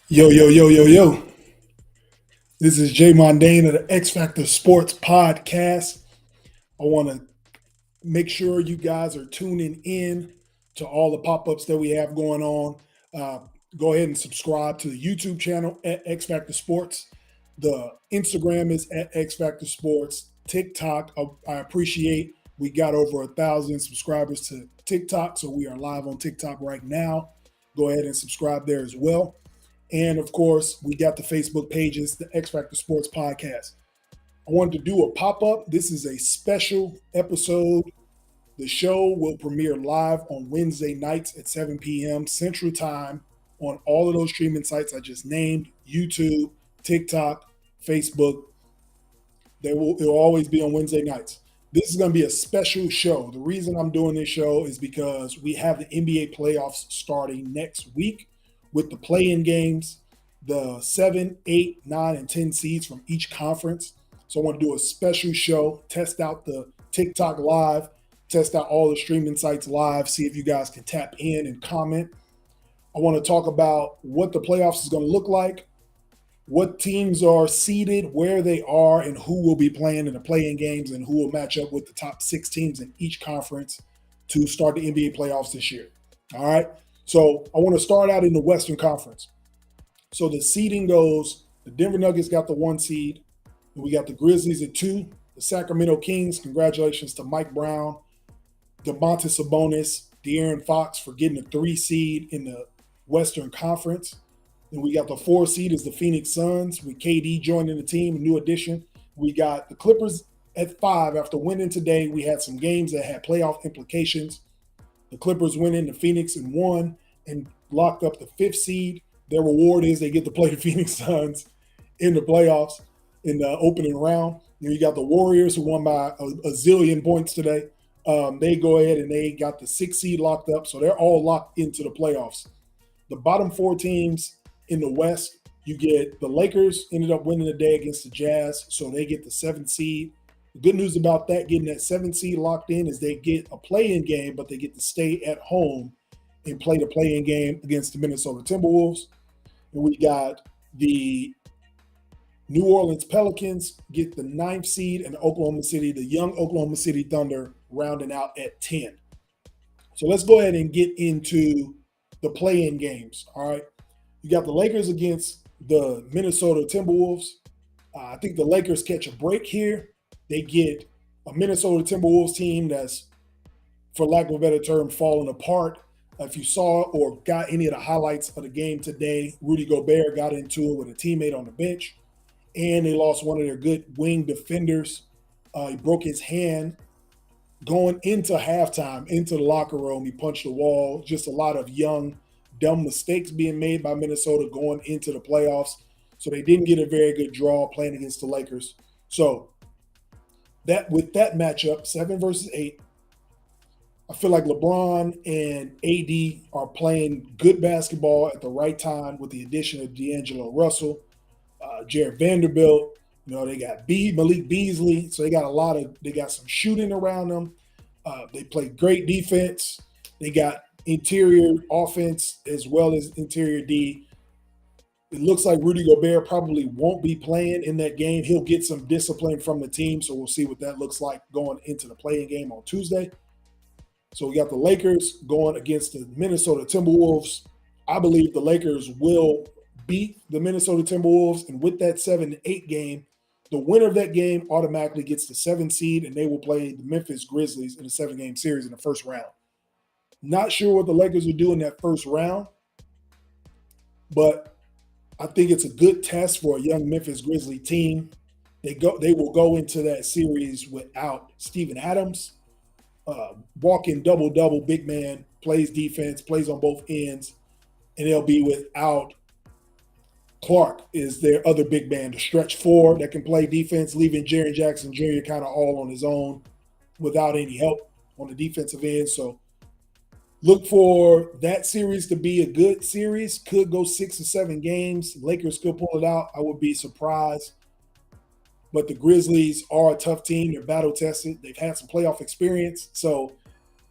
Yo, yo, yo, yo, yo. This is Jay Mondane of the X Factor Sports Podcast. I want to make sure you guys are tuning in to all the pop ups that we have going on. Uh, Go ahead and subscribe to the YouTube channel at X Factor Sports. The Instagram is at X Factor Sports. TikTok, I appreciate we got over 1,000 subscribers to TikTok, so we are live on TikTok right now. Go ahead and subscribe there as well. And of course, we got the Facebook pages, the X Factor Sports Podcast. I wanted to do a pop up. This is a special episode. The show will premiere live on Wednesday nights at 7 p.m. Central Time on all of those streaming sites I just named: YouTube, TikTok, Facebook. It will always be on Wednesday nights. This is going to be a special show. The reason I'm doing this show is because we have the NBA playoffs starting next week with the play-in games, the 7, 8, 9, and 10 seeds from each conference. So I want to do a special show, test out the TikTok live, test out all the streaming sites live, see if you guys can tap in and comment. I want to talk about what the playoffs is going to look like, what teams are seeded, where they are, and who will be playing in the play-in games, and who will match up with the top 6 teams in each conference to start the NBA playoffs this year. All right. So I want to start out in the Western Conference. So the seeding goes: the Denver Nuggets got the 1 seed, and we got the Grizzlies at 2. The Sacramento Kings, congratulations to Mike Brown, Domantas Sabonis, De'Aaron Fox for getting the 3 seed in the Western Conference. And we got the 4 seed is the Phoenix Suns with KD joining the team, a new addition. We got the Clippers at 5 after winning today. We had some games that had playoff implications. The Clippers went into Phoenix and won and locked up the 5th seed. Their reward is they get to play the Phoenix Suns in the playoffs in the opening round. And you got the Warriors, who won by a zillion points today. They go ahead and they got the 6th seed locked up, so they're all locked into the playoffs. The bottom 4 teams in the West, you get the Lakers ended up winning the day against the Jazz, so they get the 7th seed. The good news about that, getting that 7th seed locked in, is they get a play-in game, but they get to stay at home and play the play-in game against the Minnesota Timberwolves. And we got the New Orleans Pelicans get the 9th seed, and the young Oklahoma City Thunder rounding out at 10. So let's go ahead and get into the play-in games. All right. You got the Lakers against the Minnesota Timberwolves. I think the Lakers catch a break here. They get a Minnesota Timberwolves team that's, for lack of a better term, falling apart. If you saw or got any of the highlights of the game today, Rudy Gobert got into it with a teammate on the bench, and they lost one of their good wing defenders. He broke his hand going into halftime, into the locker room. He punched the wall. Just a lot of young, dumb mistakes being made by Minnesota going into the playoffs. So they didn't get a very good draw playing against the Lakers. So that with that matchup, 7 versus 8, I feel like LeBron and AD are playing good basketball at the right time with the addition of D'Angelo Russell, Jared Vanderbilt. They got Malik Beasley, so they got some shooting around them. They play great defense. They got interior offense as well as interior D. It looks like Rudy Gobert probably won't be playing in that game. He'll get some discipline from the team, so we'll see what that looks like going into the play-in game on Tuesday. So we got the Lakers going against the Minnesota Timberwolves. I believe the Lakers will beat the Minnesota Timberwolves, and with that 7-8 game, the winner of that game automatically gets the 7th seed, and they will play the Memphis Grizzlies in a 7-game series in the first round. Not sure what the Lakers will do in that first round, but I think it's a good test for a young Memphis Grizzly team. They will go into that series without Steven Adams, walking double-double big man, plays defense, plays on both ends, and they'll be without Clark is their other big man, the stretch 4 that can play defense, leaving Jaren Jackson Jr. kind of all on his own without any help on the defensive end. So look for that series to be a good series. Could go 6 or 7 games. Lakers could pull it out. I would be surprised. But the Grizzlies are a tough team. They're battle tested. They've had some playoff experience. So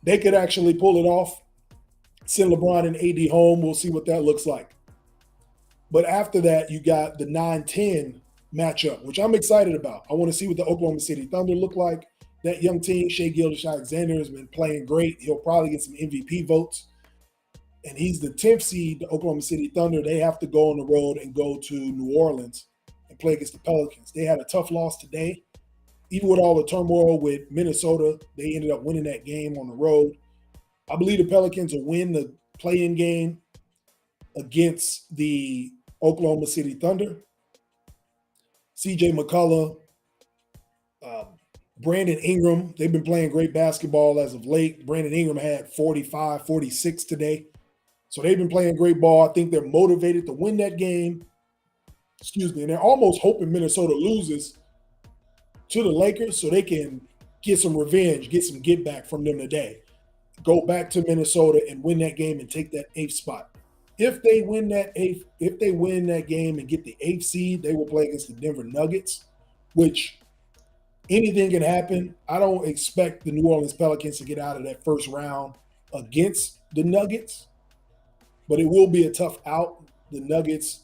they could actually pull it off. Send LeBron and AD home. We'll see what that looks like. But after that, you got the 9-10 matchup, which I'm excited about. I want to see what the Oklahoma City Thunder look like. That young team, Shea Gilgeous-Alexander, has been playing great. He'll probably get some MVP votes. And he's the 10th seed, the Oklahoma City Thunder. They have to go on the road and go to New Orleans and play against the Pelicans. They had a tough loss today. Even with all the turmoil with Minnesota, they ended up winning that game on the road. I believe the Pelicans will win the play-in game against the Oklahoma City Thunder. CJ McCullough, Brandon Ingram, they've been playing great basketball as of late. Brandon Ingram had 45, 46 today. So they've been playing great ball. I think they're motivated to win that game. Excuse me. And they're almost hoping Minnesota loses to the Lakers so they can get some revenge, get some get back from them today. Go back to Minnesota and win that game and take that 8th spot. If they win that game and get the 8th seed, they will play against the Denver Nuggets, which anything can happen. I don't expect the New Orleans Pelicans to get out of that first round against the Nuggets, but it will be a tough out. The Nuggets,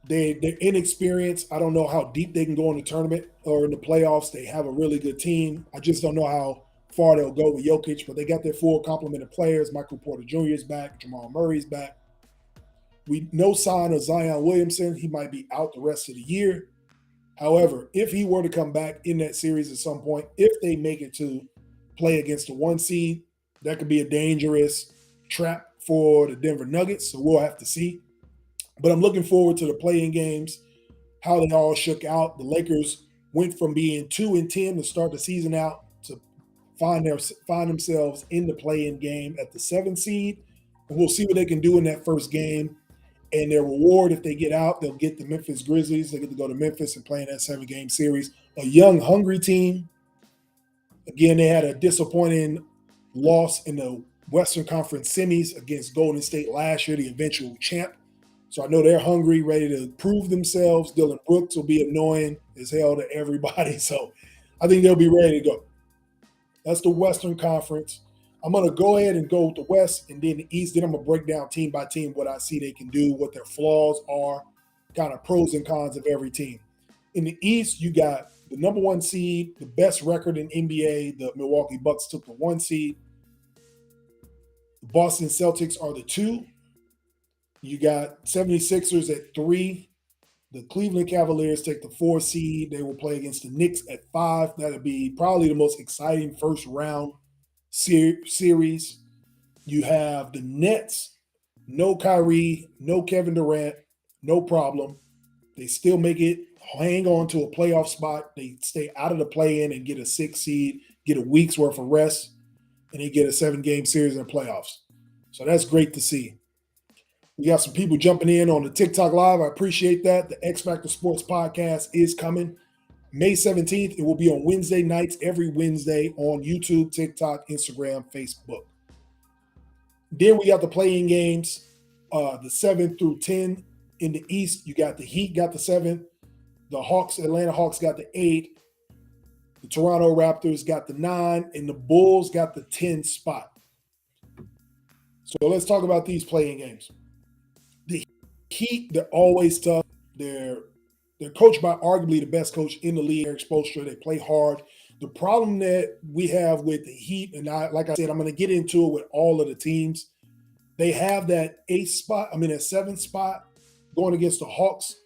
they're inexperienced. I don't know how deep they can go in the tournament or in the playoffs. They have a really good team. I just don't know how far they'll go with Jokic, but they got their full complement of players. Michael Porter Jr. is back. Jamal Murray's back. We no sign of Zion Williamson. He might be out the rest of the year. However, if he were to come back in that series at some point, if they make it to play against the 1 seed, that could be a dangerous trap for the Denver Nuggets. So we'll have to see. But I'm looking forward to the play-in games, how they all shook out. The Lakers went from being 2-10 to start the season out to find themselves in the play-in game at the 7th seed. And we'll see what they can do in that first game. And their reward, if they get out, they'll get the Memphis Grizzlies. They get to go to Memphis and play in that 7-game series. A young, hungry team. Again, they had a disappointing loss in the Western Conference semis against Golden State last year, the eventual champ. So I know they're hungry, ready to prove themselves. Dylan Brooks will be annoying as hell to everybody. So I think they'll be ready to go. That's the Western Conference. I'm going to go ahead and go with the West and then the East. Then I'm going to break down team by team what I see they can do, what their flaws are, kind of pros and cons of every team. In the East, you got the number 1 seed, the best record in NBA. The Milwaukee Bucks took the 1 seed. The Boston Celtics are the 2. You got 76ers at 3. The Cleveland Cavaliers take the 4 seed. They will play against the Knicks at 5. That'll be probably the most exciting first round series. You have the Nets, no Kyrie, no Kevin Durant, no problem. They still make it, hang on to a playoff spot. They stay out of the play-in and get a 6 seed, get a week's worth of rest, and they get a 7-game series in the playoffs. So that's great to see. We got some people jumping in on the TikTok Live. I appreciate that. The X Factor Sports Podcast is coming. May 17th, it will be on Wednesday nights, every Wednesday on YouTube, TikTok, Instagram, Facebook. Then we got the play-in games, the 7 through 10 in the East. You got the Heat got the 7. The Atlanta Hawks got the 8. The Toronto Raptors got the 9. And the Bulls got the 10 spot. So let's talk about these play-in games. The Heat, they're always tough. They're coached by arguably the best coach in the league, Eric Spoelstra. They play hard. The problem that we have with the Heat, and like I said, I'm going to get into it with all of the teams. They have that 7th spot going against the Hawks.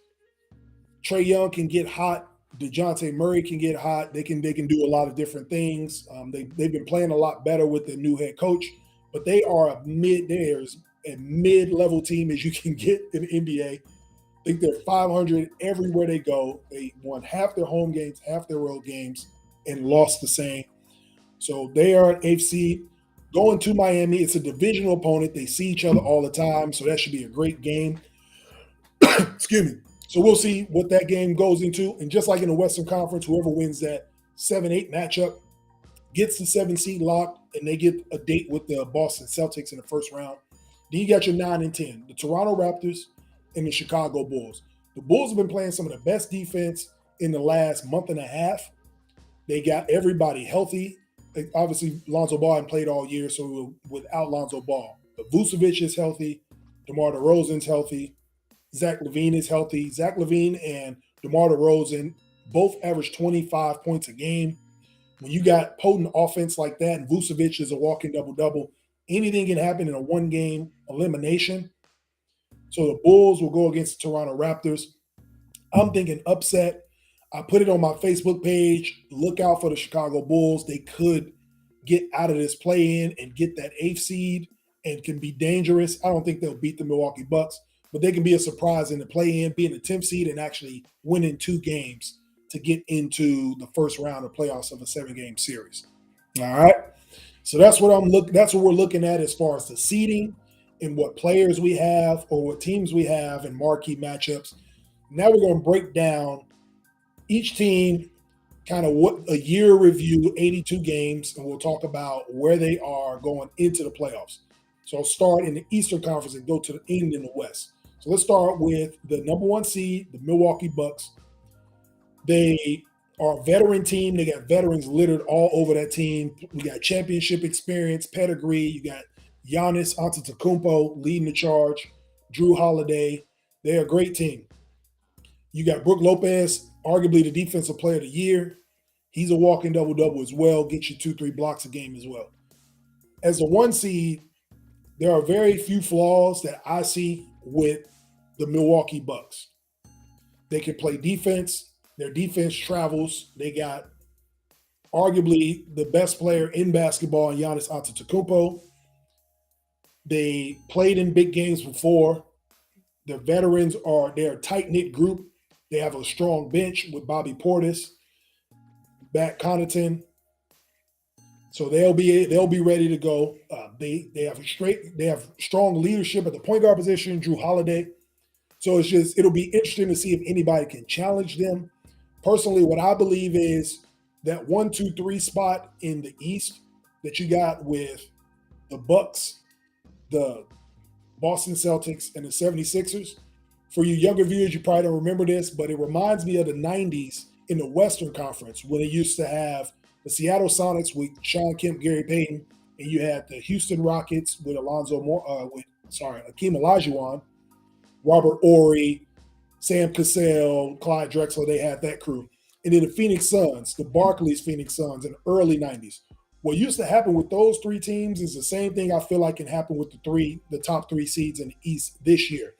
Trae Young can get hot. DeJounte Murray can get hot. They can do a lot of different things. They've been playing a lot better with the new head coach, but they are a mid-level team as you can get in the NBA. I think they're 500 everywhere they go. They won half their home games, half their road games, and lost the same. So they are an 8th seed. Going to Miami, it's a divisional opponent. They see each other all the time, so that should be a great game. Excuse me. So we'll see what that game goes into. And just like in the Western Conference, whoever wins that 7-8 matchup gets the 7 seed locked, and they get a date with the Boston Celtics in the first round. Then you got your 9 and 10, the Toronto Raptors and the Chicago Bulls. The Bulls have been playing some of the best defense in the last month and a half. They got everybody healthy. Obviously, Lonzo Ball hadn't played all year, so without Lonzo Ball. But Vucevic is healthy. DeMar DeRozan's healthy. Zach LaVine is healthy. Zach LaVine and DeMar DeRozan both average 25 points a game. When you got potent offense like that, and Vucevic is a walking double double, anything can happen in a one game elimination. So the Bulls will go against the Toronto Raptors. I'm thinking upset. I put it on my Facebook page. Look out for the Chicago Bulls. They could get out of this play in and get that eighth seed and can be dangerous. I don't think they'll beat the Milwaukee Bucks, but they can be a surprise in the play in, being the 10th seed and actually winning 2 games to get into the first round of playoffs of a 7-game series. All right. So that's what that's what we're looking at as far as the seeding and what players we have or what teams we have and marquee matchups. Now we're going to break down each team, kind of what a year review, 82 games, and we'll talk about where they are going into the playoffs. So I'll start in the Eastern Conference and go to the end in the West. So let's start with the number 1 seed, the Milwaukee Bucks. They are a veteran team. They got veterans littered all over that team. We got championship experience, pedigree. You got Giannis Antetokounmpo leading the charge, Drew Holiday. They're a great team. You got Brook Lopez, arguably the defensive player of the year. He's a walking double-double as well, gets you 2-3 blocks a game as well. As a 1 seed, there are very few flaws that I see with the Milwaukee Bucks. They can play defense. Their defense travels. They got arguably the best player in basketball, Giannis Antetokounmpo. They played in big games before. Their veterans they're a tight-knit group. They have a strong bench with Bobby Portis, Matt Connaughton. So they'll be ready to go. They have strong leadership at the point guard position, Drew Holiday. So it'll be interesting to see if anybody can challenge them. Personally, what I believe is that 1, 2, 3 spot in the East that you got with the Bucks, the Boston Celtics, and the 76ers. For you younger viewers, you probably don't remember this, but it reminds me of the 90s in the Western Conference when it used to have the Seattle Sonics with Sean Kemp, Gary Payton, and you had the Houston Rockets with Hakeem Olajuwon, Robert Horry, Sam Cassell, Clyde Drexler. They had that crew. And then the Phoenix Suns, the Barclays Phoenix Suns in the early 90s. What used to happen with those 3 teams is the same thing I feel like can happen with the top 3 seeds in the East this year.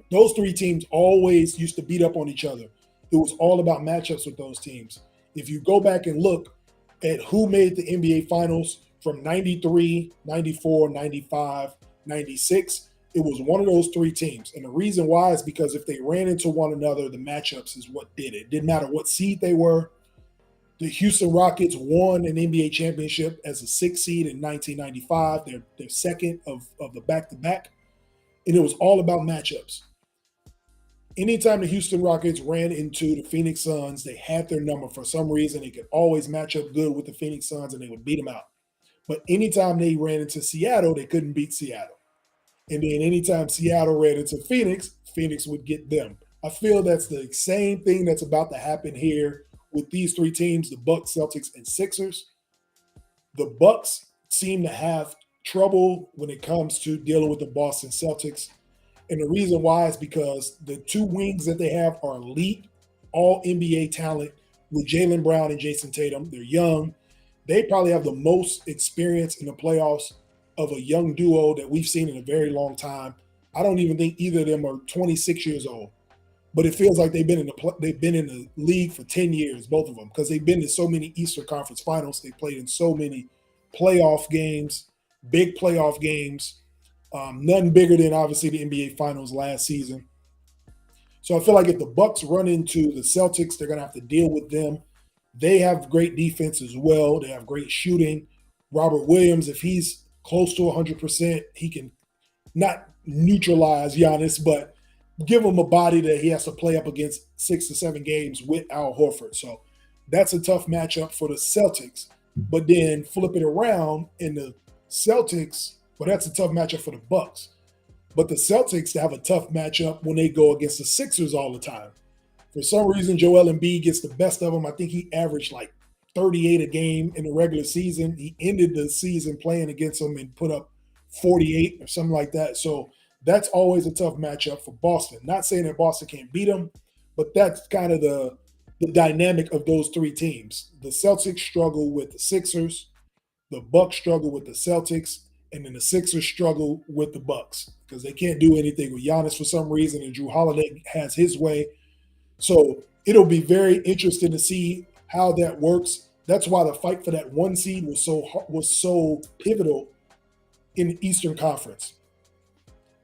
Those 3 teams always used to beat up on each other. It was all about matchups with those teams. If you go back and look at who made the NBA Finals from 93, 94, 95, 96, it was one of those 3 teams. And the reason why is because if they ran into one another, the matchups is what did it. It didn't matter what seed they were. The Houston Rockets won an NBA championship as a 6th seed in 1995. They're second of the back-to-back. And it was all about matchups. Anytime the Houston Rockets ran into the Phoenix Suns, they had their number. For some reason, they could always match up good with the Phoenix Suns, and they would beat them out. But anytime they ran into Seattle, they couldn't beat Seattle. And then anytime Seattle ran into Phoenix, Phoenix would get them. I feel that's the same thing that's about to happen here with these 3 teams, the Bucks, Celtics, and Sixers. The Bucks seem to have trouble when it comes to dealing with the Boston Celtics. And the reason why is because the 2 wings that they have are elite, all NBA talent with Jaylen Brown and Jason Tatum. They're young. They probably have the most experience in the playoffs of a young duo that we've seen in a very long time. I don't even think either of them are 26 years old. But it feels like they've been in the league for 10 years, both of them, because they've been in so many Eastern Conference Finals. They played in so many playoff games, big playoff games. None bigger than obviously the NBA Finals last season. So I feel like if the Bucks run into the Celtics, they're going to have to deal with them. They have great defense as well. They have great shooting. Robert Williams, if he's close to 100%, he can not neutralize Giannis, but give him a body that he has to play up against 6 to 7 games with Al Horford. So that's a tough matchup for the Celtics. But then flip it around in the Celtics, well, that's a tough matchup for the Bucks. But the Celtics have a tough matchup when they go against the Sixers all the time. For some reason, Joel Embiid gets the best of them. I think he averaged like 38 a game in the regular season. He ended the season playing against them and put up 48 or something like that. So That's always a tough matchup for Boston. Not saying that Boston can't beat them, but that's kind of the dynamic of those three teams. The Celtics struggle with the Sixers, the Bucks struggle with the Celtics, and then the Sixers struggle with the Bucks because they can't do anything with Giannis for some reason, and Drew Holiday has his way. So it'll be very interesting to see how that works. That's why the fight for that one seed was so pivotal in the Eastern Conference.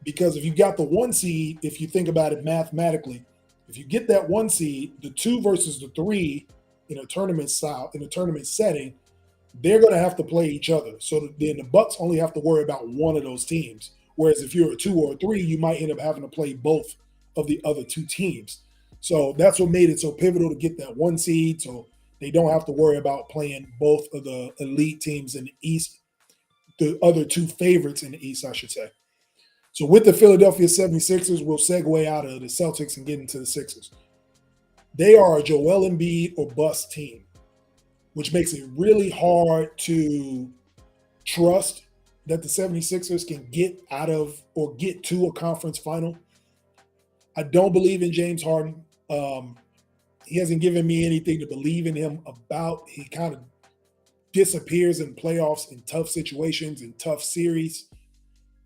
Because if you got the one seed, if you think about it mathematically, if you get that one seed, the two versus the three in a tournament style, in a tournament setting, they're going to have to play each other. So then the Bucks only have to worry about one of those teams. Whereas if you're a two or a three, you might end up having to play both of the other two teams. So that's what made it so pivotal to get that one seed. So they don't have to worry about playing both of the elite teams in the East, the other two favorites in the East, I should say. So with the Philadelphia 76ers, we'll segue out of the Celtics and get into the Sixers. They are a Joel Embiid or bust team, which makes it really hard to trust that the 76ers can get out of or get to a conference final. I don't believe in James Harden. He hasn't given me anything to believe in him about. He kind of disappears in playoffs, in tough situations, in tough series.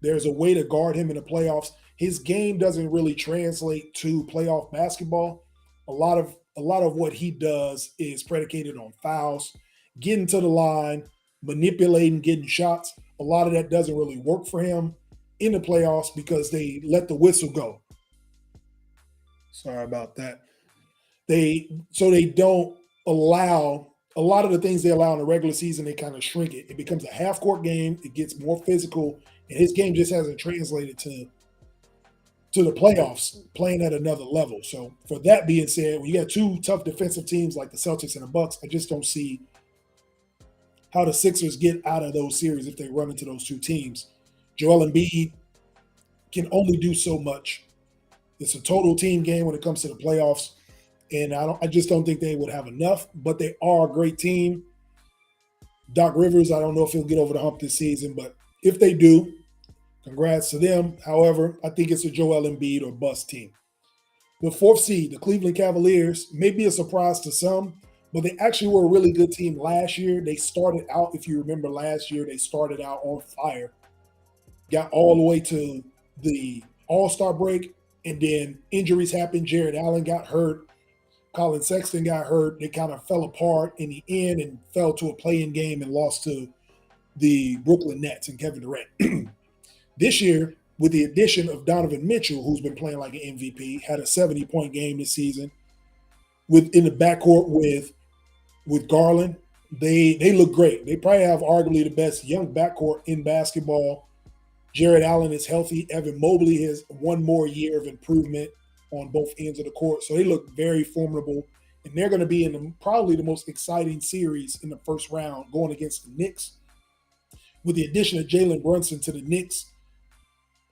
There's a way to guard him in the playoffs. His game doesn't really translate to playoff basketball. A lot of what he does is predicated on fouls, getting to the line, manipulating, getting shots. A lot of that doesn't really work for him in the playoffs because they let the whistle go. Sorry about that. They don't allow a lot of the things they allow in the regular season. They kind of shrink it. It becomes a half court game. It gets more physical, and his game just hasn't translated to the playoffs, playing at another level. So for that being said, when you got two tough defensive teams like the Celtics and the Bucks, I just don't see how the Sixers get out of those series if they run into those two teams. Joel Embiid can only do so much. It's a total team game when it comes to the playoffs, and I just don't think they would have enough. But they are a great team. Doc Rivers, I don't know if he'll get over the hump this season, but if they do, congrats to them. However, I think it's a Joel Embiid or bust team. The fourth seed, the Cleveland Cavaliers, may be a surprise to some, but they actually were a really good team last year. They started out, if you remember last year, they started out on fire, got all the way to the All-Star break, and then injuries happened. Jared Allen got hurt. Colin Sexton got hurt. They kind of fell apart in the end and fell to a play-in game and lost to the Brooklyn Nets and Kevin Durant. This year, with the addition of Donovan Mitchell, who's been playing like an MVP, had a 70-point game this season. In the backcourt with Garland, they look great. They probably have arguably the best young backcourt in basketball. Jared Allen is healthy. Evan Mobley has one more year of improvement on both ends of the court. So they look very formidable. And they're going to be in probably the most exciting series in the first round going against the Knicks. With the addition of Jalen Brunson to the Knicks,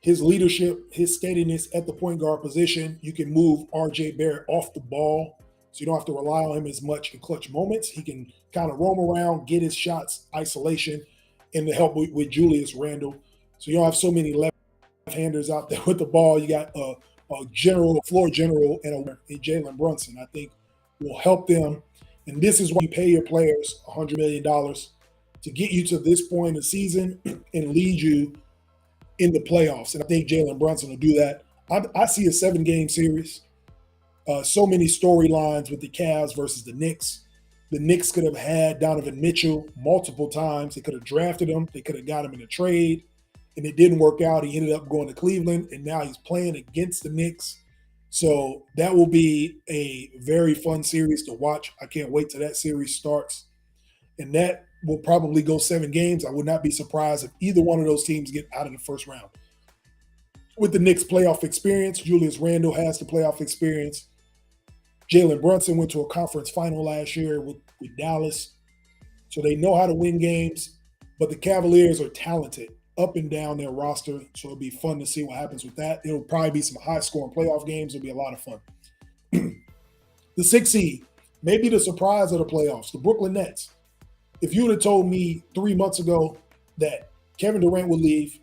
his leadership, his steadiness at the point guard position, you can move RJ Barrett off the ball so you don't have to rely on him as much in clutch moments. He can kind of roam around, get his shots, isolation, and to help with Julius Randle. So you don't have so many left-handers out there with the ball. You got a floor general, and Jalen Brunson, I think, will help them. And this is why you pay your players $100 million to get you to this point in the season and lead you in the playoffs. And I think Jalen Brunson will do that. I see a 7-game series. So many storylines with the Cavs versus the Knicks. The Knicks could have had Donovan Mitchell multiple times. They could have drafted him. They could have got him in a trade. And it didn't work out. He ended up going to Cleveland, and now he's playing against the Knicks. So that will be a very fun series to watch. I can't wait till that series starts. And that will probably go 7 games. I would not be surprised if either one of those teams get out of the first round. With the Knicks' playoff experience, Julius Randle has the playoff experience. Jalen Brunson went to a conference final last year with Dallas. So they know how to win games. But the Cavaliers are talented up and down their roster, so it'll be fun to see what happens with that. It'll probably be some high-scoring playoff games. It'll be a lot of fun. The 6th seed, maybe the surprise of the playoffs, the Brooklyn Nets. If you would have told me 3 months ago that Kevin Durant would leave,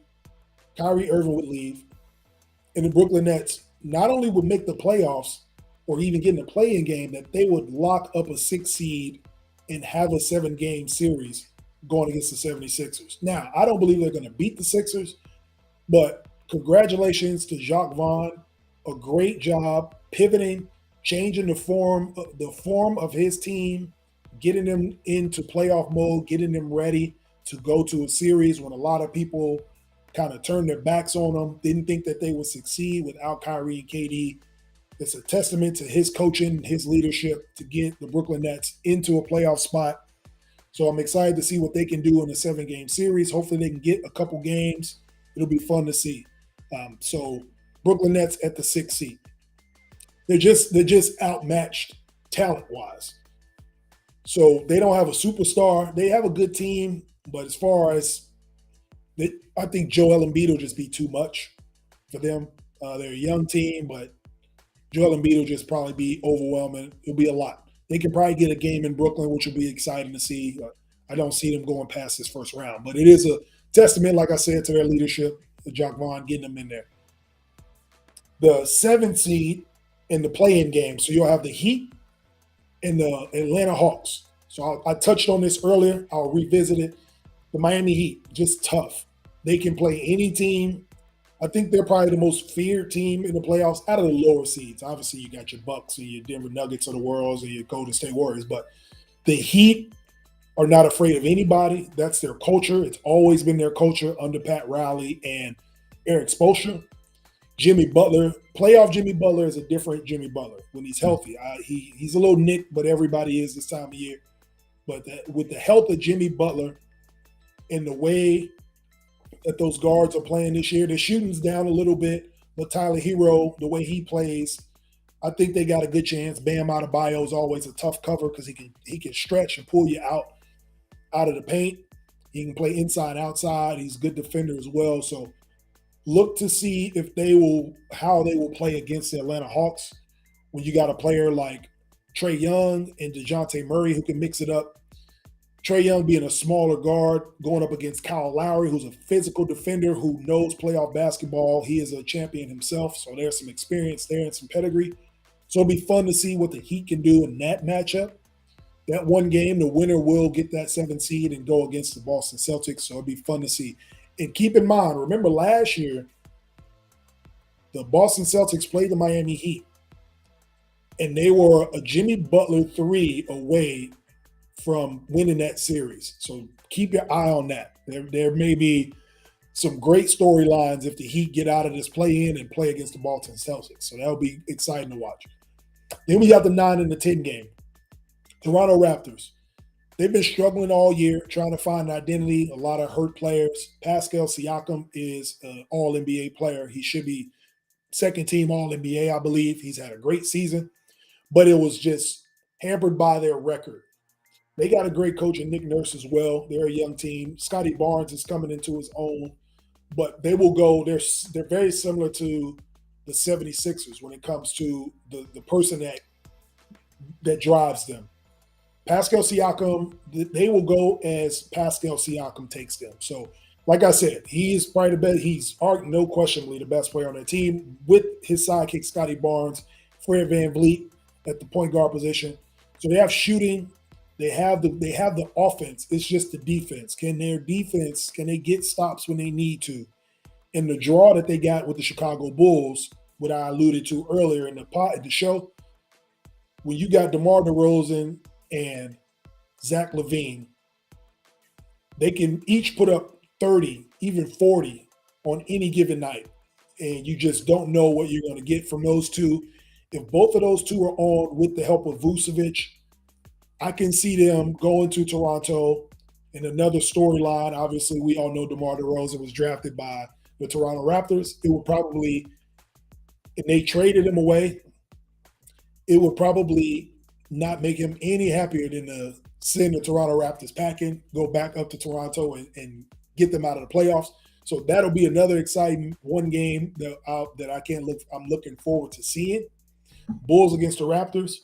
Kyrie Irving would leave, and the Brooklyn Nets not only would make the playoffs or even get in the play-in game, that they would lock up a 6 seed and have a 7-game series going against the 76ers. Now, I don't believe they're going to beat the Sixers, but congratulations to Jacques Vaughn. A great job pivoting, changing the form of his team, getting them into playoff mode, getting them ready to go to a series when a lot of people kind of turned their backs on them, didn't think that they would succeed without Kyrie and KD. It's a testament to his coaching, his leadership to get the Brooklyn Nets into a playoff spot. So I'm excited to see what they can do in a 7-game series. Hopefully they can get a couple games. It'll be fun to see. So Brooklyn Nets at the 6th seed. They're just outmatched talent-wise. So they don't have a superstar. They have a good team, but as far as I think Joel Embiid will just be too much for them. They're a young team, but Joel Embiid will just probably be overwhelming. It'll be a lot. They can probably get a game in Brooklyn, which will be exciting to see. I don't see them going past this first round, but it is a testament, like I said, to their leadership, Jacques Vaughn getting them in there. The 7th seed in the play-in game, so you'll have the Heat and the Atlanta Hawks. So I touched on this earlier. I'll revisit it. The Miami Heat, just tough. They can play any team. I think they're probably the most feared team in the playoffs out of the lower seeds. Obviously, you got your Bucks and your Denver Nuggets of the world and your Golden State Warriors, but the Heat are not afraid of anybody. That's their culture. It's always been their culture under Pat Riley and Eric Spoelstra. Jimmy Butler, playoff Jimmy Butler is a different Jimmy Butler when he's healthy. He's a little nicked, but everybody is this time of year. But with the health of Jimmy Butler and the way that those guards are playing this year, the shooting's down a little bit, but Tyler Hero, the way he plays, I think they got a good chance. Bam Adebayo is always a tough cover because he can stretch and pull you out of the paint. He can play inside, outside. He's a good defender as well. So look to see how they will play against the Atlanta Hawks when you got a player like Trae Young and DeJounte Murray who can mix it up. Trae Young being a smaller guard going up against Kyle Lowry, who's a physical defender who knows playoff basketball. He is a champion himself, so there's some experience there and some pedigree. So it'll be fun to see what the Heat can do in that matchup. That one game, the winner will get that 7th seed and go against the Boston Celtics, so it'll be fun to see. And keep in mind, remember last year, the Boston Celtics played the Miami Heat, and they were a Jimmy Butler 3 away from winning that series. So keep your eye on that. There may be some great storylines if the Heat get out of this play-in and play against the Boston Celtics. So that'll be exciting to watch. Then we got the 9 and the 10 game. Toronto Raptors. They've been struggling all year, trying to find an identity, a lot of hurt players. Pascal Siakam is an all-NBA player. He should be second-team all-NBA, I believe. He's had a great season, but it was just hampered by their record. They got a great coach in Nick Nurse as well. They're a young team. Scotty Barnes is coming into his own, but they will go. They're very similar to the 76ers when it comes to the person that drives them. Pascal Siakam, they will go as Pascal Siakam takes them. So, like I said, he is probably the best. He's no questionably the best player on their team with his sidekick, Scotty Barnes, Fred VanVleet at the point guard position. So they have shooting. They have the offense. It's just the defense. Can they get stops when they need to? And the draw that they got with the Chicago Bulls, what I alluded to earlier in the show, when you got DeMar DeRozan and Zach LaVine, they can each put up 30, even 40 on any given night. And you just don't know what you're going to get from those two. If both of those two are on with the help of Vucevic, I can see them going to Toronto in another storyline. Obviously, we all know DeMar DeRozan was drafted by the Toronto Raptors. It would probably, and they traded him away, it would probably not make him any happier than to send the Toronto Raptors packing, go back up to Toronto and get them out of the playoffs. So that'll be another exciting one game that I'm looking forward to seeing. Bulls against the Raptors.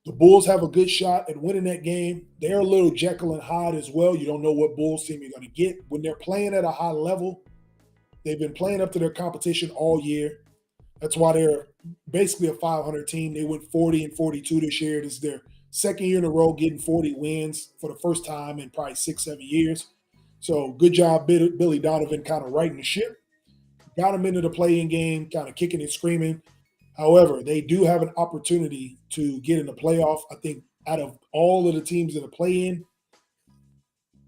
The Bulls have a good shot at winning that game. They're a little Jekyll and Hyde as well. You don't know what Bulls team you're going to get. When they're playing at a high level, they've been playing up to their competition all year. That's why they're basically a 500 team. They went 40-42 this year. This is their second year in a row getting 40 wins for the first time in probably 6-7 years. So good job, Billy Donovan, kind of righting the ship. Got them into the play-in game, kind of kicking and screaming. However, they do have an opportunity to get in the playoff. I think out of all of the teams in the play-in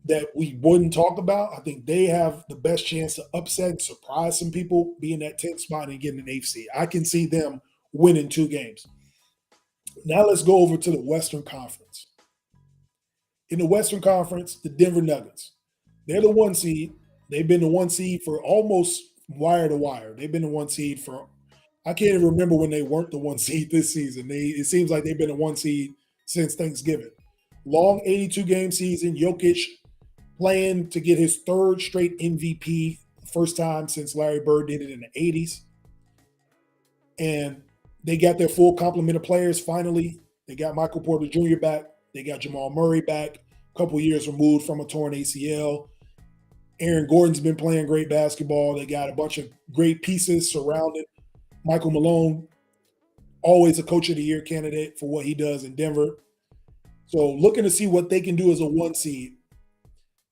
that we wouldn't talk about, I think they have the best chance to upset and surprise some people, be in that 10th spot and getting an 8th seed. I can see them winning 2 games. Now let's go over to the Western Conference. In the Western Conference, the Denver Nuggets. They're the 1 seed. They've been the 1 seed for almost wire to wire. They've been the 1 seed for, I can't even remember when they weren't the 1 seed this season. It seems like they've been the 1 seed since Thanksgiving. Long 82-game season. Jokic playing to get his 3rd straight MVP, first time since Larry Bird did it in the 80s. And they got their full complement of players finally. They got Michael Porter Jr. back. They got Jamal Murray back, a couple years removed from a torn ACL. Aaron Gordon's been playing great basketball. They got a bunch of great pieces surrounded. Michael Malone, always a Coach of the Year candidate for what he does in Denver. So looking to see what they can do as a 1 seed.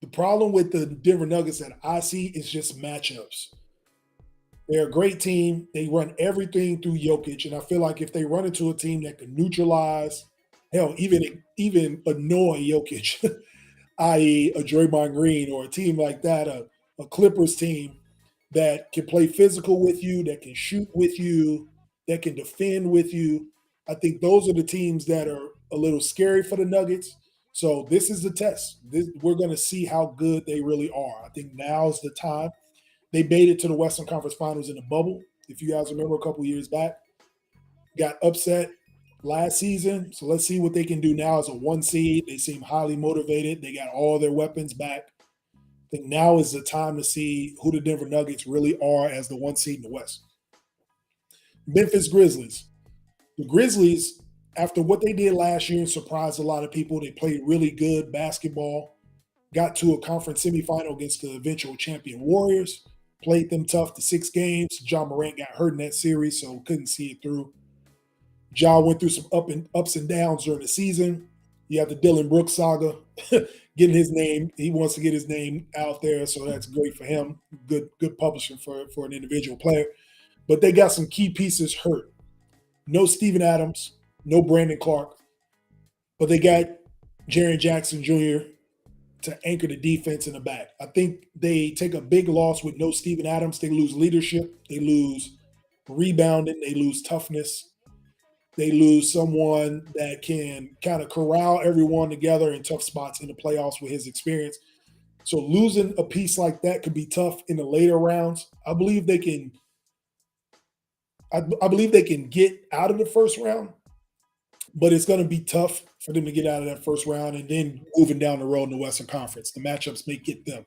The problem with the Denver Nuggets that I see is just matchups. They're a great team. They run everything through Jokic, and I feel like if they run into a team that can neutralize, hell, even annoy Jokic, i.e. a Draymond Green or a team like that, a Clippers team that can play physical with you, that can shoot with you, that can defend with you, I think those are the teams that are a little scary for the Nuggets. So this is the test. We're going to see how good they really are. I think now's the time. They made it to the Western Conference Finals in the bubble. If you guys remember a couple years back, got upset last season. So let's see what they can do now as a 1 seed. They seem highly motivated. They got all their weapons back. I think now is the time to see who the Denver Nuggets really are as the 1 seed in the West. Memphis Grizzlies. The Grizzlies, after what they did last year, surprised a lot of people. They played really good basketball, got to a conference semifinal against the eventual champion Warriors, played them tough to 6 games. John Morant got hurt in that series, so couldn't see it through. Ja went through some ups and downs during the season. You have the Dylan Brooks saga, getting his name. He wants to get his name out there, so that's great for him. Good publishing for an individual player. But they got some key pieces hurt. No Steven Adams, no Brandon Clark, but they got Jaren Jackson Jr. to anchor the defense in the back. I think they take a big loss with no Steven Adams. They lose leadership. They lose rebounding. They lose toughness. They lose someone that can kind of corral everyone together in tough spots in the playoffs with his experience. So losing a piece like that could be tough in the later rounds. I believe they can get out of the first round, but it's going to be tough for them to get out of that first round and then moving down the road in the Western Conference. The matchups may get them.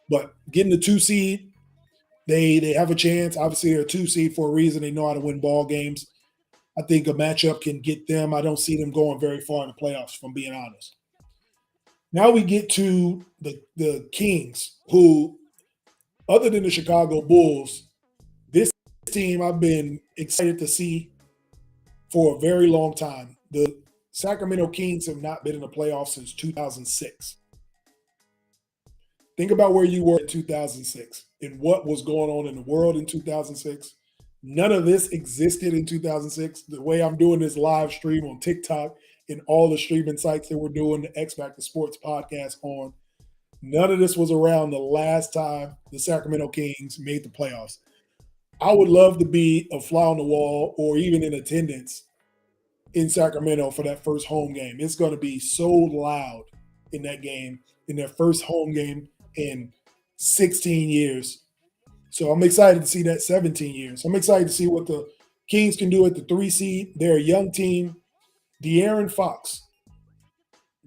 But getting the 2 seed, they have a chance. Obviously, they're a 2 seed for a reason. They know how to win ball games. I think a matchup can get them. I don't see them going very far in the playoffs, if I'm being honest. Now we get to the Kings, who, other than the Chicago Bulls, this team I've been excited to see for a very long time. The Sacramento Kings have not been in the playoffs since 2006. Think about where you were in 2006 and what was going on in the world in 2006. None of this existed in 2006. The way I'm doing this live stream on TikTok and all the streaming sites that we're doing the X Factor Sports podcast on, none of this was around the last time the Sacramento Kings made the playoffs. I would love to be a fly on the wall or even in attendance in Sacramento for that first home game. It's going to be so loud in that game, in their first home game in 16 years. So I'm excited to see that 17 years. I'm excited to see what the Kings can do at the 3 seed. They're a young team. De'Aaron Fox.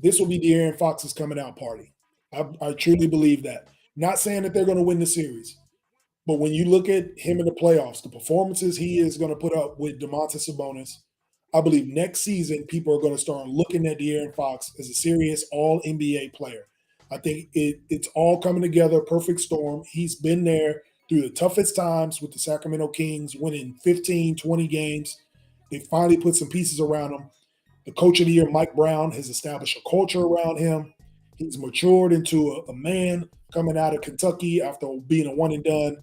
This will be De'Aaron Fox's coming out party. I truly believe that. Not saying that they're going to win the series, but when you look at him in the playoffs, the performances he is going to put up with Domantas Sabonis, I believe next season people are going to start looking at De'Aaron Fox as a serious All-NBA player. I think it's all coming together, perfect storm. He's been there through the toughest times with the Sacramento Kings, winning 15, 20 games. They finally put some pieces around him. The coach of the year, Mike Brown, has established a culture around him. He's matured into a man coming out of Kentucky after being a one and done.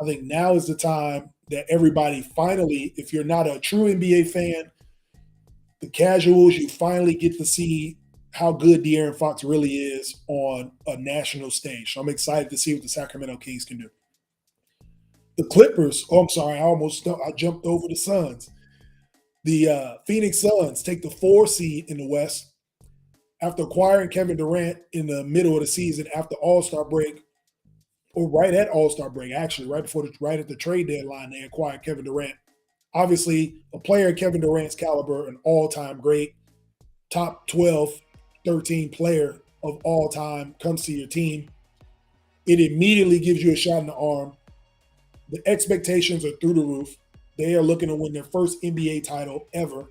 I think now is the time that everybody finally, if you're not a true NBA fan, the casuals, you finally get to see how good De'Aaron Fox really is on a national stage. So I'm excited to see what the Sacramento Kings can do. The Clippers, oh, I'm sorry, I jumped over the Suns. The Phoenix Suns take the 4 seed in the West after acquiring Kevin Durant in the middle of the season after All-Star break, or right at All-Star break, actually, right at the trade deadline, they acquired Kevin Durant. Obviously, a player of Kevin Durant's caliber, an all-time great, top 12, 13 player of all time comes to your team. It immediately gives you a shot in the arm. The expectations are through the roof. They are looking to win their first NBA title ever.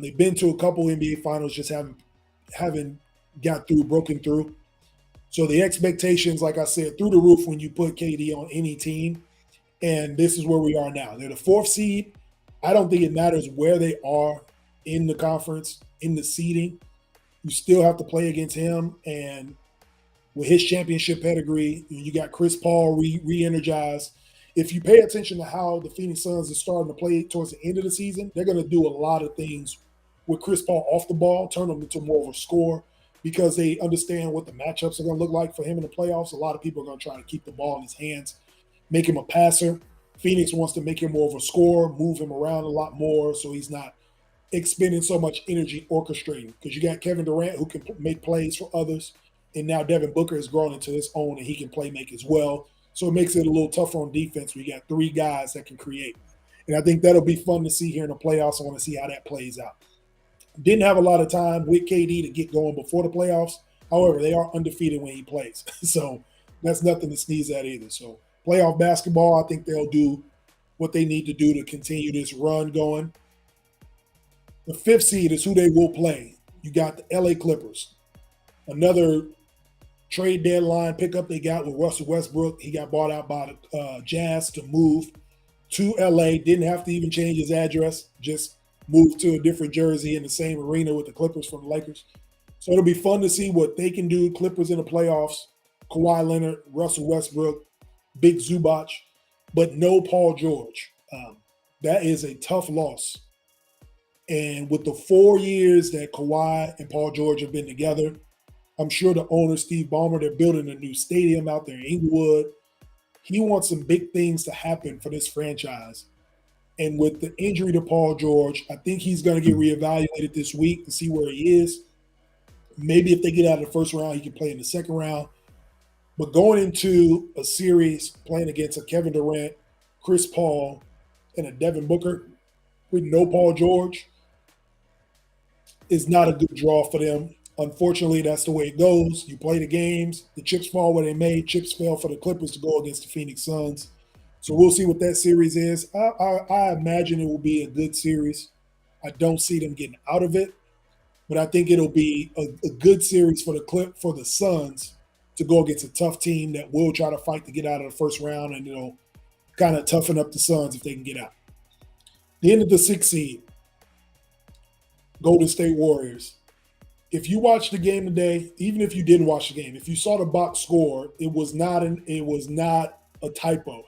They've been to a couple NBA finals, just haven't broken through. So the expectations, like I said, through the roof when you put KD on any team. And this is where we are now. They're the 4th seed. I don't think it matters where they are in the conference, in the seeding. You still have to play against him. And with his championship pedigree, you got Chris Paul re-energized. If you pay attention to how the Phoenix Suns are starting to play towards the end of the season, they're going to do a lot of things with Chris Paul off the ball, turn him into more of a scorer because they understand what the matchups are going to look like for him in the playoffs. A lot of people are going to try to keep the ball in his hands, make him a passer. Phoenix wants to make him more of a scorer, move him around a lot more so he's not expending so much energy orchestrating. Because you got Kevin Durant who can make plays for others, and now Devin Booker has grown into his own and he can play make as well. So it makes it a little tougher on defense. We got 3 guys that can create. And I think that'll be fun to see here in the playoffs. I want to see how that plays out. Didn't have a lot of time with KD to get going before the playoffs. However, they are undefeated when he plays. So that's nothing to sneeze at either. So playoff basketball, I think they'll do what they need to do to continue this run going. The 5th seed is who they will play. You got the LA Clippers. Another trade deadline pickup they got with Russell Westbrook. He got bought out by the Jazz to move to LA. Didn't have to even change his address. Just moved to a different jersey in the same arena with the Clippers from the Lakers. So it'll be fun to see what they can do. Clippers in the playoffs. Kawhi Leonard, Russell Westbrook, Big Zubac, but no Paul George. That is a tough loss. And with the 4 years that Kawhi and Paul George have been together, I'm sure the owner, Steve Ballmer, they're building a new stadium out there in Inglewood. He wants some big things to happen for this franchise. And with the injury to Paul George, I think he's going to get reevaluated this week to see where he is. Maybe if they get out of the first round, he can play in the second round. But going into a series playing against a Kevin Durant, Chris Paul, and a Devin Booker with no Paul George is not a good draw for them. Unfortunately, that's the way it goes. You play the games, the chips fall where they may. Chips fell for the Clippers to go against the Phoenix Suns. So we'll see what that series is. I imagine it will be a good series. I don't see them getting out of it, but I think it'll be a good series for the Suns to go against a tough team that will try to fight to get out of the first round, and it'll kind of toughen up the Suns if they can get out. The end of the 6th seed, Golden State Warriors. If you watched the game today, even if you didn't watch the game, if you saw the box score, it was not a typo.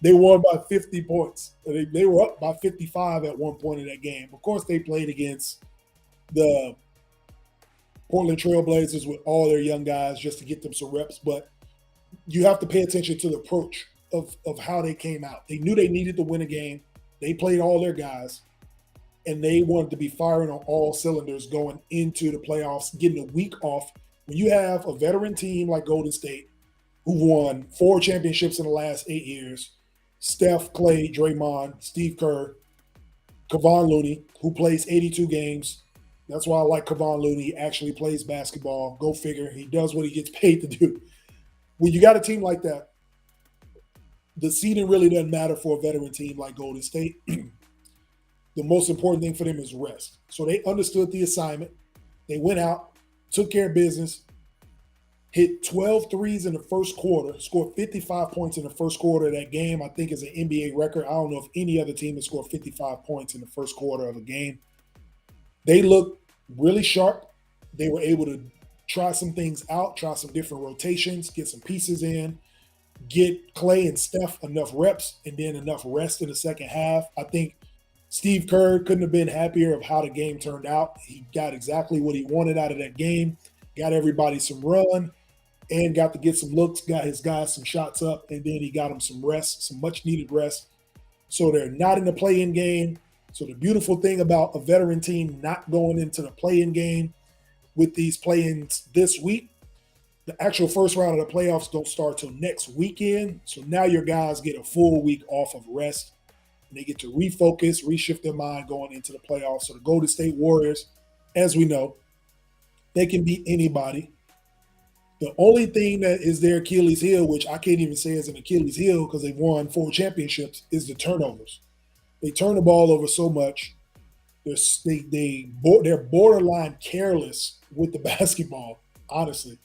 They won by 50 points. They were up by 55 at one point in that game. Of course, they played against the Portland Trailblazers with all their young guys just to get them some reps. But you have to pay attention to the approach of how they came out. They knew they needed to win a game. They played all their guys. And they wanted to be firing on all cylinders going into the playoffs, getting a week off. When you have a veteran team like Golden State, who won 4 championships in the last 8 years, Steph, Clay, Draymond, Steve Kerr, Kevon Looney, who plays 82 games. That's why I like Kevon Looney. He actually plays basketball. Go figure. He does what he gets paid to do. When you got a team like that, the seeding really doesn't matter for a veteran team like Golden State. The most important thing for them is rest. So they understood the assignment. They went out, took care of business, hit 12 threes in the first quarter, scored 55 points in the first quarter of that game. I think is an NBA record. I don't know if any other team has scored 55 points in the first quarter of a game. They looked really sharp. They were able to try some things out, try some different rotations, get some pieces in, get Clay and Steph enough reps and then enough rest in the second half. I think Steve Kerr couldn't have been happier of how the game turned out. He got exactly what he wanted out of that game, got everybody some run, and got to get some looks, got his guys some shots up, and then he got them some rest, some much needed rest. So they're not in the play-in game. So the beautiful thing about a veteran team not going into the play-in game with these play-ins this week, the actual first round of the playoffs don't start till next weekend. So now your guys get a full week off of rest and they get to refocus, reshift their mind going into the playoffs. So the Golden State Warriors, as we know, they can beat anybody. The only thing that is their Achilles heel, which I can't even say is an Achilles heel because they've won 4 championships, is the turnovers. They turn the ball over so much. They're borderline careless with the basketball, honestly.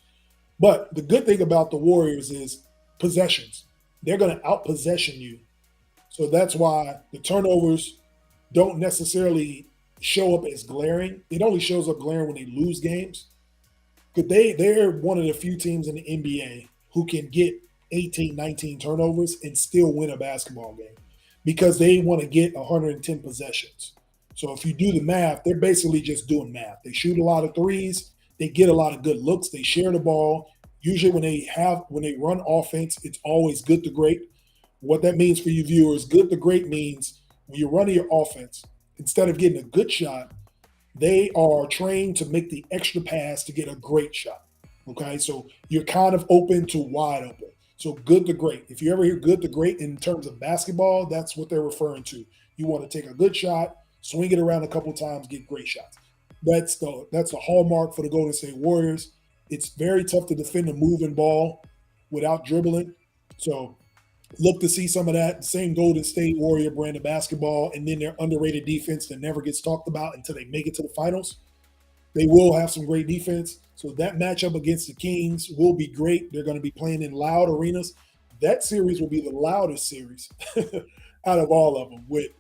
But the good thing about the Warriors is possessions. They're going to out-possession you. So that's why the turnovers don't necessarily show up as glaring. It only shows up glaring when they lose games. Because they're one of the few teams in the NBA who can get 18, 19 turnovers and still win a basketball game because they want to get 110 possessions. So if you do the math, they're basically just doing math. They shoot a lot of threes. They get a lot of good looks. They share the ball. Usually when they run offense, it's always good to great. What that means for you viewers, good to great means when you're running your offense, instead of getting a good shot, they are trained to make the extra pass to get a great shot. Okay, so you're kind of open to wide open. So good to great. If you ever hear good to great in terms of basketball, that's what they're referring to. You want to take a good shot, swing it around a couple times, get great shots. That's the hallmark for the Golden State Warriors. It's very tough to defend a moving ball without dribbling. So look to see some of that same Golden State Warrior brand of basketball and then their underrated defense that never gets talked about until they make it to the finals. They will have some great defense. So that matchup against the Kings will be great. They're going to be playing in loud arenas. That series will be the loudest series out of all of them, with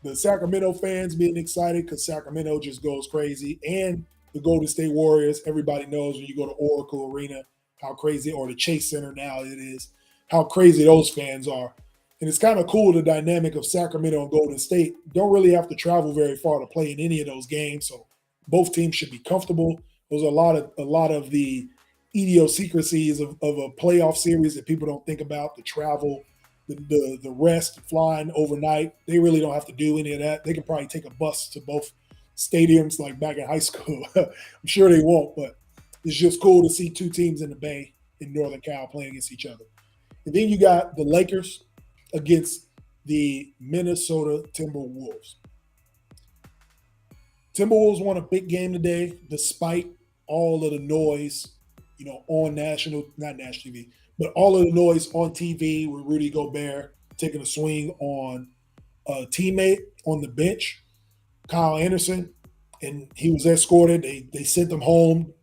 the Sacramento fans being excited because Sacramento just goes crazy. And the Golden State Warriors, everybody knows when you go to Oracle Arena how crazy, or the Chase Center now it is, how crazy those fans are. And it's kind of cool, the dynamic of Sacramento and Golden State. Don't really have to travel very far to play in any of those games, so both teams should be comfortable. There's a lot of the idiosyncrasies of a playoff series that people don't think about, the travel, the rest, flying overnight. They really don't have to do any of that. They can probably take a bus to both stadiums like back in high school. I'm sure they won't, but it's just cool to see two teams in the Bay in Northern Cal playing against each other. And then you got the Lakers against the Minnesota Timberwolves. Timberwolves won a big game today, despite all of the noise, on not national TV, but all of the noise on TV with Rudy Gobert taking a swing on a teammate on the bench, Kyle Anderson, and he was escorted. They sent him home.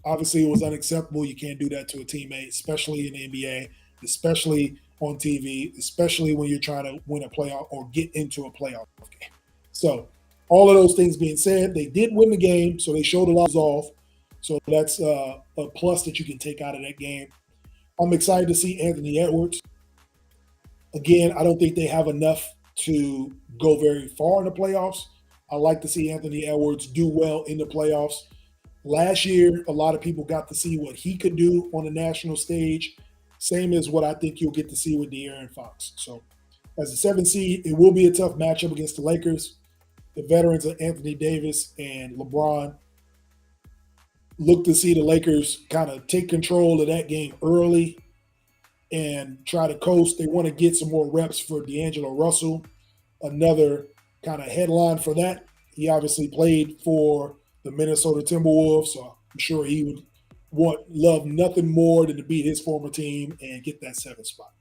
Obviously, it was unacceptable. You can't do that to a teammate, especially in the NBA, especially on TV, especially when you're trying to win a playoff or get into a playoff game. So all of those things being said, they did win the game, so they showed a lot of resolve. So that's a plus that you can take out of that game. I'm excited to see Anthony Edwards. Again, I don't think they have enough to go very far in the playoffs. I like to see Anthony Edwards do well in the playoffs. Last year, a lot of people got to see what he could do on the national stage. Same as what I think you'll get to see with De'Aaron Fox. So as a 7 seed, it will be a tough matchup against the Lakers. The veterans of Anthony Davis and LeBron. Look to see the Lakers kind of take control of that game early and try to coast. They want to get some more reps for D'Angelo Russell, another kind of headline for that. He obviously played for the Minnesota Timberwolves, so I'm sure he would love nothing more than to beat his former team and get that 7th spot.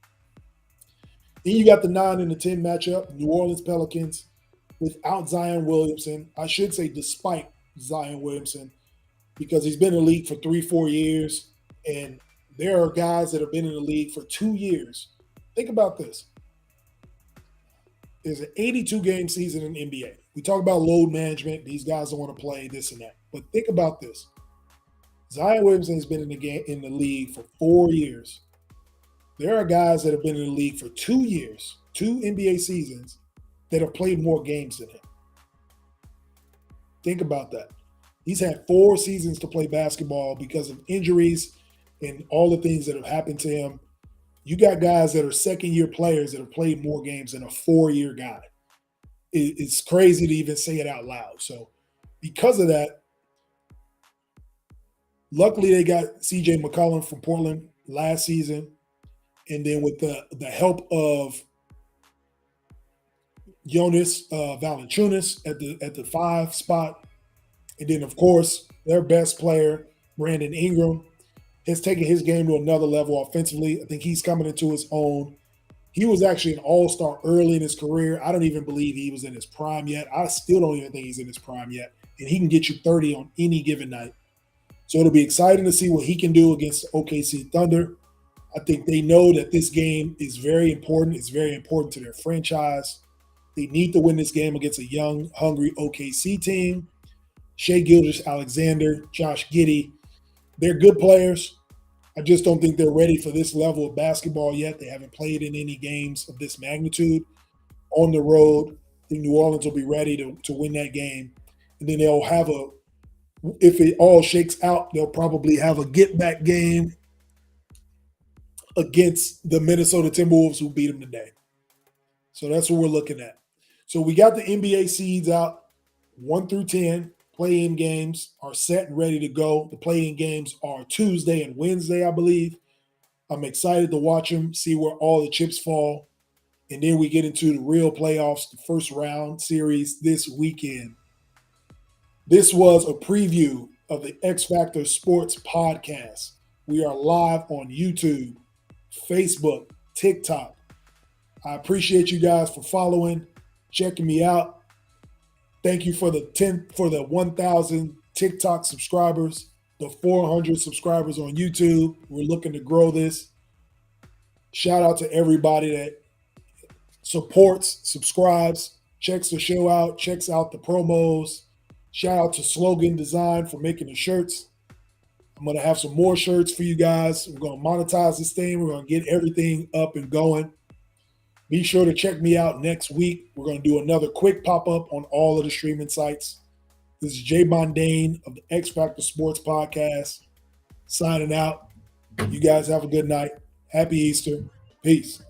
Then you got the 9 and the 10 matchup, New Orleans Pelicans without Zion Williamson. I should say despite Zion Williamson, because he's been in the league for 3-4 years, and There are guys that have been in the league for 2 years. Think about this. There's an 82 game season in the NBA. We talk about load management. These guys don't want to play this and that. But think about this. Zion Williamson has been in the league for 4 years. There are guys that have been in the league for 2 years, 2 NBA seasons, that have played more games than him. Think about that. He's had 4 seasons to play basketball because of injuries and all the things that have happened to him. You got guys that are second-year players that have played more games than a 4-year guy. It's crazy to even say it out loud. So because of that, luckily they got C.J. McCollum from Portland last season. And then with the help of Jonas Valanciunas at the 5 spot, and then of course their best player Brandon Ingram has taken his game to another level offensively. I think he's coming into his own. He was actually an all-star early in his career. I don't even believe he was in his prime yet. I still don't even think he's in his prime yet. And he can get you 30 on any given night. So it'll be exciting to see what he can do against the OKC Thunder. I think they know that this game is very important. It's very important to their franchise. They need to win this game against a young, hungry OKC team. Shai Gilgeous-Alexander, Josh Giddey, they're good players. I just don't think they're ready for this level of basketball yet. They haven't played in any games of this magnitude. On the road, I think New Orleans will be ready to win that game. And then they'll have if it all shakes out, they'll probably have a get-back game against the Minnesota Timberwolves who beat them today. So that's what we're looking at. So we got the NBA seeds out, 1 through 10. Play-in games are set and ready to go. The play-in games are Tuesday and Wednesday, I believe. I'm excited to watch them, see where all the chips fall. And then we get into the real playoffs, the first round series this weekend. This was a preview of the X Factor Sports podcast. We are live on YouTube, Facebook, TikTok. I appreciate you guys for following, checking me out. Thank you for the 1,000 TikTok subscribers, the 400 subscribers on YouTube. We're looking to grow this. Shout out to everybody that supports, subscribes, checks the show out, checks out the promos. Shout out to Slogan Design for making the shirts. I'm going to have some more shirts for you guys. We're going to monetize this thing. We're going to get everything up and going. Be sure to check me out next week. We're going to do another quick pop-up on all of the streaming sites. This is Jay Mondane of the X Factor Sports Podcast signing out. You guys have a good night. Happy Easter. Peace.